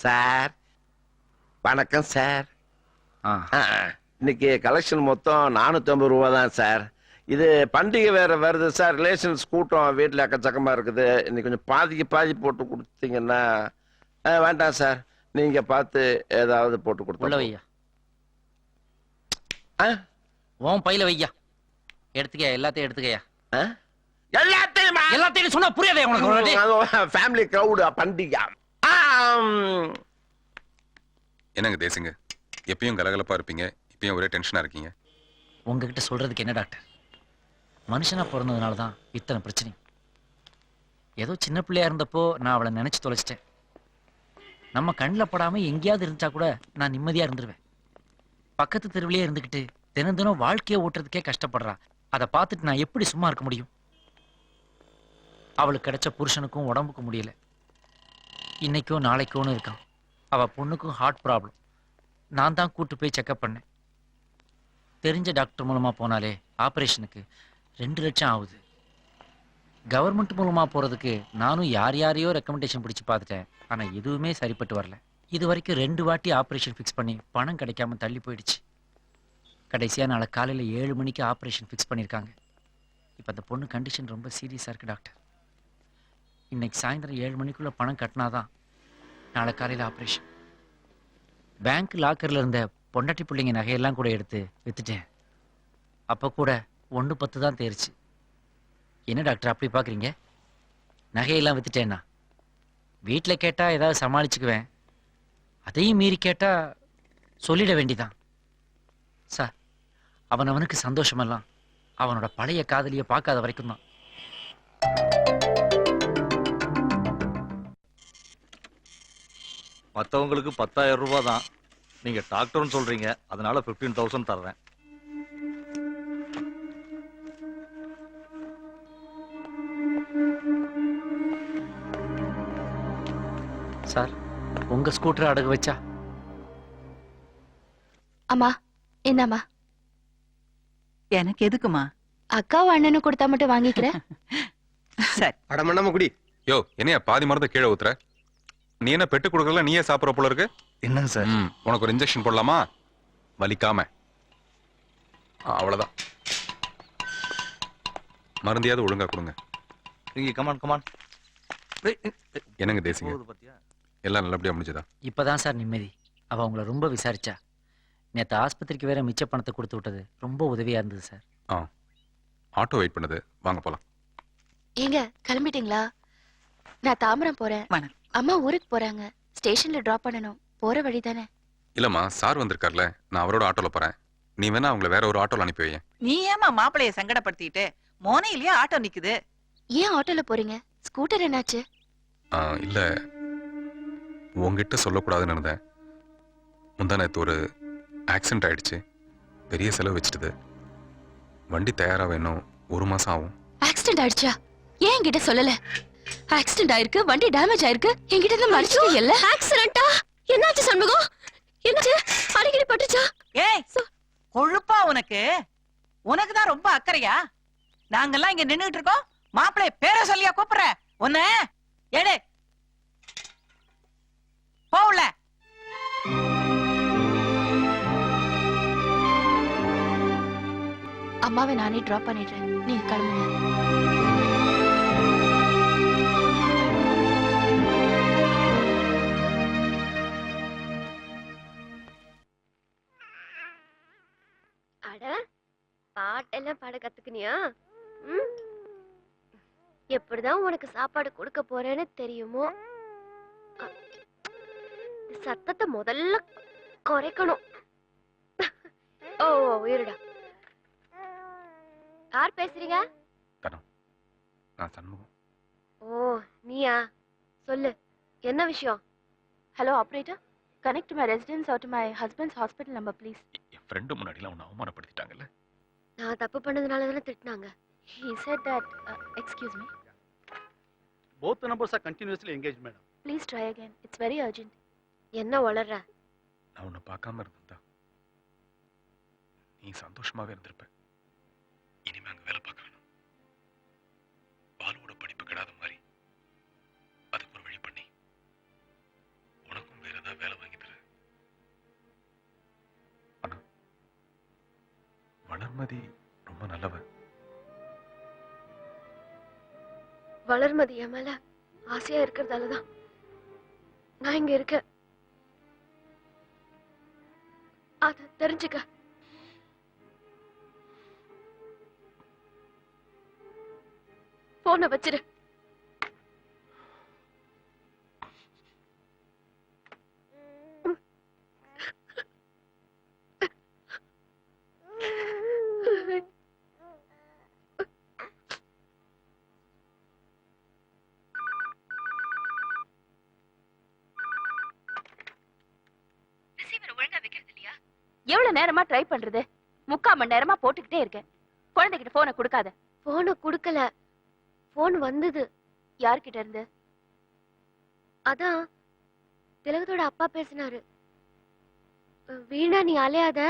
Sir வணக்கம் sir. இன்னைக்கு collection மொத்தம் 450 ரூபா தான் சார். இது பண்டிகை வேற வருது சார். ரிலேஷன்ஸ் கூட்டம் வீட்டில் எக்கச்சக்கமா இருக்குது. இன்னைக்கு கொஞ்சம் பாதிக்கு பாதி போட்டு கொடுத்தீங்கன்னா. வேண்டாம் சார், நீங்க பார்த்து ஏதாவது போட்டு கொடுத்து வையா. உன் பையில வையா. எடுத்துக்கயா, எல்லாத்தையும் எடுத்துக்கயா. எல்லாத்தையும் சொன்னா புரியாதே உனக்கு. ஃபேமிலி கிரவுட் பண்டிகை. என்னங்க தேசுங்க, எப்பயும் கலகலப்பா இருப்பீங்க, இப்பயும் ஒரே டென்ஷனா இருக்கீங்க. உங்ககிட்ட சொல்றதுக்கு என்ன டாக்டர்? மனுஷனா பிறந்ததுனால தான் இத்தனை பிரச்சனை. ஏதோ சின்ன பிள்ளையா இருந்தப்போ நான் அவளை நினைச்சு தொலைச்சிட்டேன். நம்ம கண்ணில் படாம எங்கேயாவது இருந்துச்சா கூட நான் நிம்மதியா இருந்துருவேன். பக்கத்து தெருவிலே இருந்துகிட்டு தினம் தினம் வாழ்க்கையை ஓட்டுறதுக்கே கஷ்டப்படுறா. அதை பார்த்துட்டு நான் எப்படி சும்மா இருக்க முடியும்? அவளுக்கு கிடைச்ச புருஷனுக்கும் உடம்புக்கு முடியல. இன்னைக்கும் நாளைக்கும் இருக்கான். அவ பொண்ணுக்கும் ஹார்ட் ப்ராப்ளம். நான் தான் கூட்டு போய் செக்அப் பண்ணேன். தெரிஞ்ச டாக்டர் மூலமா போனாலே ஆபரேஷனுக்கு 2 லட்சம் ஆகுது. கவர்மெண்ட் மூலமா போறதுக்கு நானும் யாரையோ ரெக்கமெண்டேஷன் பிடிச்சு பார்த்துட்டேன். ஆனா எதுவுமே சரிப்பட்டு வரல. இது வரைக்கும் 2 வாட்டி ஆபரேஷன் ஃபிக்ஸ் பண்ணி பணம் கிடைக்காம தள்ளி போயிடுச்சு. கடைசியா நாளை காலையில 7 மணிக்கு ஆபரேஷன் ஃபிக்ஸ் பண்ணியிருக்காங்க. இப்போ அந்த பொண்ணு கண்டிஷன் ரொம்ப சீரியஸா இருக்கு டாக்டர். இன்னைக்கு சாயந்தரம் 7 மணிக்குள்ள பணம் கட்டினாதான் நாளை காலையில் ஆப்ரேஷன். பேங்க் லாக்கர்ல இருந்த பொண்டாட்டி பிள்ளைங்க நகையெல்லாம் கூட எடுத்து வித்துட்டேன். அப்போ கூட 1/10 தான் தேர்ச்சு. என்ன டாக்டர் அப்படி பார்க்குறீங்க? நகையெல்லாம் வித்துட்டேன்னா வீட்டில் கேட்டால் ஏதாவது சமாளிச்சுக்குவேன். அதையும் மீறி கேட்டால் சொல்லிட வேண்டிதான். சார், அவனுக்கு சந்தோஷமெல்லாம் அவனோட பழைய காதலியை பார்க்காத வரைக்கும் தான். மற்றவங்களுக்கு 10,000 ரூபாய் தான். நீங்க டாக்டர்னு சொல்றீங்க, அதனால 15,000 தர்றேன். சார், உங்க ஸ்கூட்டர் அடகு வச்சா? அம்மா, என்னம்மா? எனக்கு எதுக்குமா? அக்காவும் அண்ணனும் கொடுத்தா மட்டும் வாங்கிக்கிறேன். சரி. அடமண்ணாம குடி. யோ, என்னையா பாதி மருந்து கீழே ஊத்துற? நீ என்ன பெட்டு கொடுக்கல, நீயே சாப்பிட்ற போல இருக்கு. என்னங்க சார்? உனக்கு ஒரு இன்ஜெக்ஷன் போடலாமா? வலிக்காம. அவ்வளவுதான். மருந்தியாவது ஒழுங்கா கொடுங்க. நீங்க கமான் கமான். என்னங்க தேசிங்க, எல்லாம் நல்லபடியா முடிஞ்சதா? இப்பதான் சார் நிம்மதி. அவ உங்களை ரொம்ப விசாரிச்சா. நேற்று ஆஸ்பத்திரிக்கு வேற மிச்ச பணத்தை கொடுத்து விட்டது ரொம்ப உதவியா இருந்தது சார். ஆட்டோ வெயிட் பண்ணுது, வாங்க போலாம். ஏங்க கிளம்பிட்டீங்களா? நான் தாம்பரம் போறேன். அம்மா ஊருக்கு போறாங்க. ஸ்டேஷன்ல டிராப் பண்ணணும். போற வழி தானே? இல்லம்மா, சார் வந்திருக்கார்ல, நான் அவரோட ஆட்டோல போறேன். நீ வேணா அவங்களை வேற ஒரு ஆட்டோல அனுப்பி வையேன். நீ ஏமா மாப்பிளைய சங்கடப்படுத்திட்டு? மோனையிலேயே ஆட்டோ நிக்குது. ஏன் ஆட்டோல போறீங்க? ஸ்கூட்டர் என்னாச்சு? இல்ல, உங்ககிட்ட சொல்லக்கூடாதுன்னு இருந்தேன். முந்தா நேத்து ஒரு ஆக்சிடென்ட் ஆயிடுச்சு. பெரிய செலவு வச்சிடுது. வண்டி தயாரா வேணும், 1 மாசம் ஆகும். ஆக்சிடென்ட் ஆயிடுச்சா? ஏன் என்கிட்ட சொல்லல? ஆக்சிடென்ட் ஆயிருக்கு, வண்டி டேமேஜ் ஆயிருக்கு. என்கிட்ட இருந்து மறைச்சிட்டு இல்ல. ஆக்சிடென்ட்டா? என்னாச்சு சண்முகம்? என்னாச்சு? அடிக்கடி பட்டுச்சா? ஏய், கொழுப்பா உனக்கு? உனக்கு தான் ரொம்ப அக்கறையா? நாங்கெல்லாம் இங்க நின்னுட்டு இருக்கோம், மாப்பிளைய பேரை சொல்லியா கூப்பிடுற? உன்ன எடு போல. அம்மாவை நானே டிராப் பண்ணிடுறேன். நீங்க கிளம்புங்க. பாட்டெல்லாம் பாட கத்துக்கினியா? எப்படிதான் உனக்கு சாப்பாடு கொடுக்க போறேன்னு தெரியுமோ? சத்தத்தை முதல்ல குறைக்கணும். ஓ உயிருடா. யார் பேசுறீங்க? நான் சண்முகம். ஓ நீயா? சொல்லு, என்ன விஷயம்? Hello operator, connect my residence or to my husband's hospital number please. என் ஃப்ரெண்டு முன்னாடிலாம் உன்னை அவமானப்படுத்திட்டாங்கல்ல. நான் தப்பு பண்ணதுனால தானே திட்டினாங்க. He said that, excuse me. Both the numbers are continuously engaged, madam. Please try again. It's very urgent. என்ன வளர்ற? நான் உன்னை பார்க்காம இருந்திருந்தா நீ சந்தோஷமாவே இருந்திருப்ப. இனிமே அங்க வேலை பார்க்க வேணாம். பாலுவோட படிப்பு கெடாத மாதிரி அதுக்கு ஒரு வழி பண்ணி உனக்கும் வேற வளர்மதி ரொம்ப நல்லவ. வளர்மதி என் மேல ஆசையா இருக்கிறதாலதான் நான் இங்க இருக்கேன். அத தெரிஞ்சுக்க. போன வச்சிரு. எவ்வளவு நேரமா ட்ரை பண்றது? 3/4 மணி நேரமா போட்டுக்கிட்டே இருக்கேன். குழந்தைகிட்ட போனை கொடுக்காத. போன குடுக்கல. போன் வந்தது. யார்கிட்ட இருந்து? அதான் திலகத்தோட அப்பா பேசினாரு. வீணா நீ அலையாத,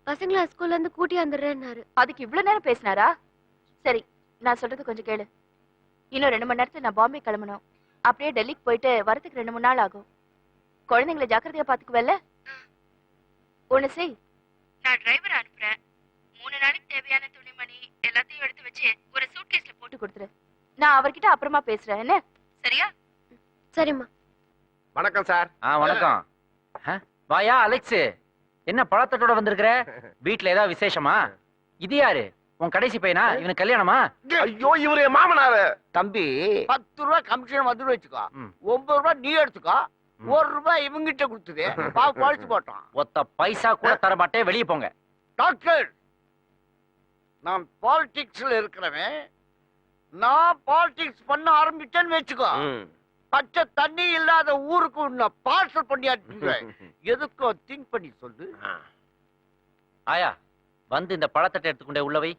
பசங்களை ஸ்கூல்ல இருந்து கூட்டி வந்துடுறேன்னாரு. அதுக்கு இவ்வளவு நேரம் பேசினாரா? சரி, நான் சொல்றது கொஞ்சம் கேளு. இன்னும் 2 மணி நேரத்துல நான் பாம்பே கிளம்பணும். அப்படியே டெல்லிக்கு போயிட்டு வரதுக்கு 2-3 நாள் ஆகும். குழந்தைங்களை ஜாக்கிரதையா பாத்துக்குவல்ல? ஒண்ணு செய், நான் டிரைவர் அனுப்புறேன். 3 நாளைக்கு தேவையான துணிமணி எல்லாத்தையும் எடுத்து வச்சு ஒரு சூட்கேஸ்ல போட்டு கொடுத்துரு. நான் அவர்கிட்ட அப்புறமா பேசுறேன். என்ன சரியா? சரிம்மா. வணக்கம் சார். வணக்கம். வாயா அலெக்ஸ், என்ன பழத்தோட வந்திருக்கிற? வீட்ல ஏதாவது விசேஷமா? இது யாரு, உன் கடைசி பையனா? இவனுக்கு கல்யாணமா? ஐயோ, இவரு என் மாமனாரு. தம்பி 10 ரூபாய் கமிஷன் வந்து வச்சுக்கோ. 9 ரூபாய் நீ எடுத்துக்கோ. 1 ரூபாய் இவங்கிட்ட கொடுத்துது. பாலிச்சு போட்டான். ஒத்த பைசா கூட தர மாட்டேன், வெளியே போங்க. டாக்டர், நான் பாலிடிக்ஸ்ல இருக்கிறவன். நான் பாலிடிக்ஸ் பண்ண ஆரம்பிச்சேன்னு வச்சுக்கோ, பச்சை தண்ணி இல்லாத ஊருக்கு நான் பார்சல் பண்ணி அனுப்பிடுவேன். எதுக்கும் திங்க் பண்ணி சொல்லு. ஆயா, வந்து இந்த பழத்தட்டை எடுத்துக்கொண்டே உள்ளவை.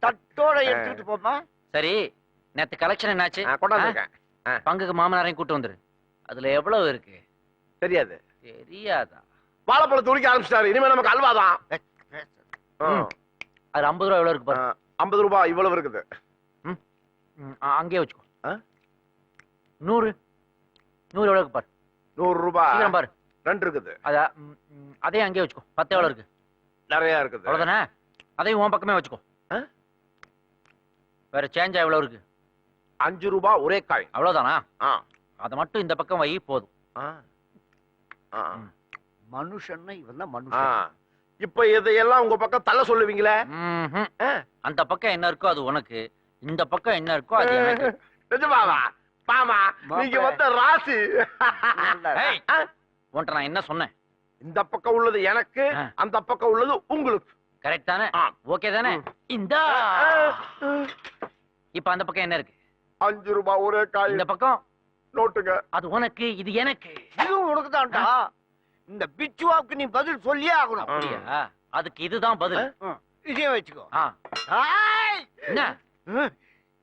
தட்டோட எடுத்துட்டு போமா. சரி, நேத்து கலெக்ஷன் என்னாச்சு? கொண்டாந்துருக்கேன். பங்குக்கு மாமனாரையும் கூட்டு வந்துரு. அதுல எவ்வளவு இருக்கு தெரியாது. தெரியாதா? வாழைப்பழம் துடிக்க ஆரம்பிச்சிட்டாரு. இனிமே நமக்கு அல்வாதான். அது 50 ரூபாய் எவ்வளவு இருக்கு பாரு. 50 ரூபாய் இவ்வளவு இருக்குது. அங்கேயே வச்சுக்கோ. 100 எவ்வளவு இருக்கு பாரு. 100 ரூபாய் சீக்கிரம் பாரு. 2 இருக்குது. அதே அங்கேயே வச்சுக்கோ. 10 எவ்வளவு இருக்கு? நிறைய இருக்குது. அவ்வளவுதானே? அதையும் உன் பக்கமே வச்சுக்கோ. வேற சேஞ்சா எவ்வளவு இருக்கு? 5 ரூபாய் ஒரே காய். அவ்வளவுதானா? அதை மட்டும் இந்த பக்கம் வை போதும். மனுஷன்னா இவன் தான் மனுஷன். இப்ப இதையெல்லாம் உங்க பக்கம் தள்ள சொல்லுவீங்களே? அந்த பக்கம் என்ன இருக்கோ அது உனக்கு, இந்த பக்கம் என்ன இருக்கோ அது எனக்கு. நிஜமாவா? பாமா, நீங்க வந்த ராசி. உன்ட்ட நான் என்ன சொன்னேன்? இந்த பக்கம் உள்ளது எனக்கு, அந்த பக்கம் உள்ளது உங்களுக்கு. கரெக்ட் தானே? ஓகே தானே? இந்த இப்ப அந்த பக்கம் என்ன இருக்கு? 5 ரூபாய் ஒரே காய். இந்த பக்கம் நோட்டுங்க. அது உனக்கு, இது எனக்கு. இதுவும் உனக்கு தான்டா. இந்த பிச்சுவாவுக்கு நீ பதில் சொல்லியே ஆகணும். அப்படியா? அதுக்கு இதுதான் பதில். இதையும் வச்சுக்கோ. என்ன?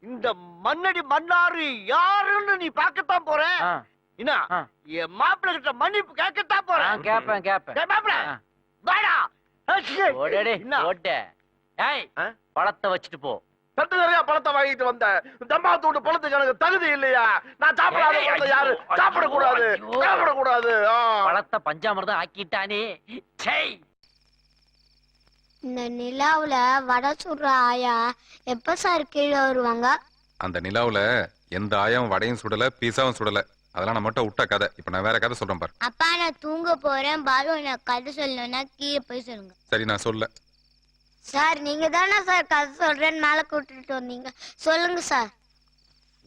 இந்த மண்ணடி மன்னாரு யாருன்னு நீ பார்க்கத்தான் போற. என்ன, என் மாப்பிள்ளை கிட்ட மன்னிப்பு கேட்கத்தான் போறேன். கேப்பேன். மாப்பிள்ள வாடா. பழத்தை வச்சுட்டு போ. தட்டு நிறைய பழத்தை வாங்கிட்டு வந்த தம்பாத்தோட பழத்துக்கு எனக்கு தகுதி இல்லையா? நான் சாப்பிடாத பழத்தை யாரு சாப்பிடக்கூடாது, சாப்பிடக்கூடாது. பழத்தை பஞ்சாமிர்தம் ஆக்கிட்டானே. இந்த நிலாவுல வடை சுடுற ஆயா எப்ப சார் கீழே வருவாங்க? அந்த நிலாவுல எந்த ஆயாவும் வடையும் சுடல, பீஸாவும் சுடல. அதெல்லாம் நான் மட்டும் விட்ட கதை. இப்ப நான் வேற கதை சொல்றேன் பாரு. அப்பா, நான் தூங்க போறேன். பாலு எனக்கு கதை சொல்லணும்னா கீழே போய் சொல்லுங்க. சரி, நான் சொல்ல. சார், நீங்க தானே சார் கதை சொல்றேன்னு மேல கூட்டிட்டு வந்தீங்க. சொல்லுங்க சார்.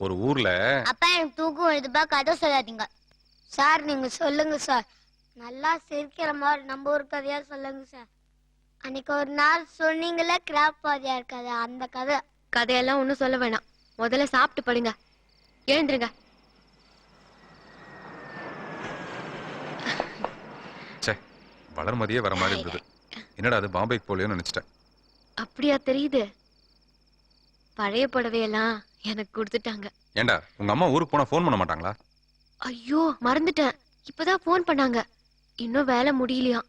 ஒரு ஊர்ல அப்பா, எனக்கு தூக்கம் வருதுப்பா, கதை சொல்லாதீங்க சார். நீங்க சொல்லுங்க சார். நல்லா சிரிக்கிற மாதிரி நம்ம ஒரு கதையா சொல்லுங்க சார். அன்னைக்கு ஒரு நாள் சொன்னீங்களே கிராப் பாதியா இருக்காது, அந்த கதை. கதையெல்லாம் ஒன்றும் சொல்ல வேணாம், முதல்ல சாப்பிட்டு படுங்க. எழுந்துருங்க. வளர்மதியே வர மாதிரி இருந்தது. என்னடா அது பாம்பேக்கு போலியோன்னு நினைச்சிட்டேன். அப்படியா தெரியுது? பழைய புடவையெல்லாம் எனக்கு கொடுத்துட்டாங்க. ஏண்டா, உங்க அம்மா ஊருக்கு போனா போன் பண்ண மாட்டாங்களா? ஐயோ, மறந்துட்டேன். இப்பதான் போன் பண்ணாங்க. இன்னும் வேலை முடியலையா.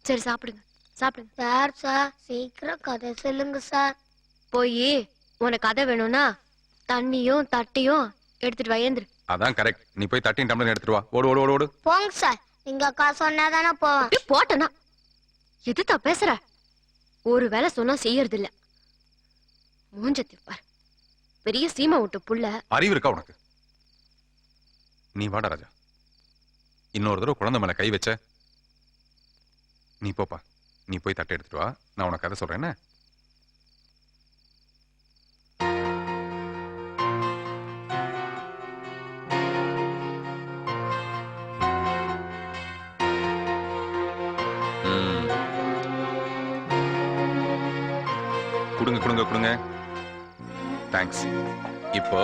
சரி, சாப்பிடுங்க சாப்பிடுங்க. சார் சீக்கிரம் கதை சொல்லுங்க சார். போய் உனக்கு கதை வேணும்னா தண்ணியும் தட்டையும் எடுத்துட்டு வயந்துரு. அதான் கரெக்ட். நீ போய் தட்டின் டம்ளர் எடுத்துட்டு வா. ஓடு ஓடு ஓடு ஓடு. போங்க சார். நீங்க அக்கா சொன்னாதானே போவேன். போட்டனா எதுதா பேசுற? ஒரு வேலை சொன்னா செய்யறது இல்ல. மூஞ்சத்தி பார், பெரிய சீமா விட்டு புள்ள. அறிவு இருக்கா உனக்கு? நீ வாடா ராஜா, இன்னொரு தடவை குழந்தை மேல கை வச்ச நீ போப்பா. நீ போய் தட்டை எடுத்துட்டு வா, நான் உனக்கு கதை சொல்றேன். என்ன கொடுங்க கொடுங்க கொடுங்க. தேங்க்ஸ். இப்போ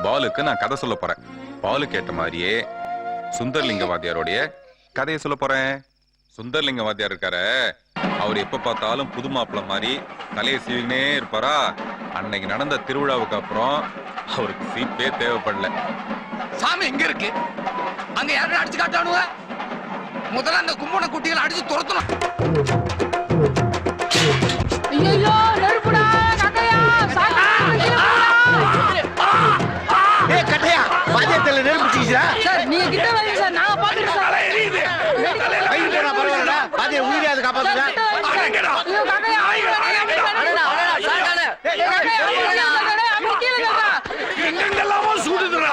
பாலுக்கு நான் கதை சொல்ல போறேன். பாலுக்கு ஏற்ற மாதிரியே சுந்தர்லிங்க வாத்தியாரோடைய கதையை சொல்ல போறேன். சுந்தர்லிங்க வாத்தியார் இருக்காரு, அவர் எப்ப பார்த்தாலும் புது மாப்பிள்ள மாதிரி தலையை சீவினே இருப்பாரா. அன்னைக்கு நடந்த திருவிழாவுக்கு அப்புறம் அவருக்கு சீப்பே தேவைப்படல. சாமி எங்க இருக்கு? அங்க யாரும் அடிச்சு காட்டானுவ? முதல்ல அந்த கும்பன குட்டிகளை அடிச்சு துரத்தணும். ஐயோ நெருப்புடா கட்டையா ஏய் கட்டையா, பாத்தியத்துல நெருப்பு சீச்சா? சார் நீங்க கிட்ட வாங்க சார், நான் பாத்துறேன் சார். கை போனா பரவாயில்லடா, பாத்திய உயிரியாவது காப்பாத்துடா. ஐயோ கட்டையா எங்கெங்கெல்லாமோ சூடுதுடா.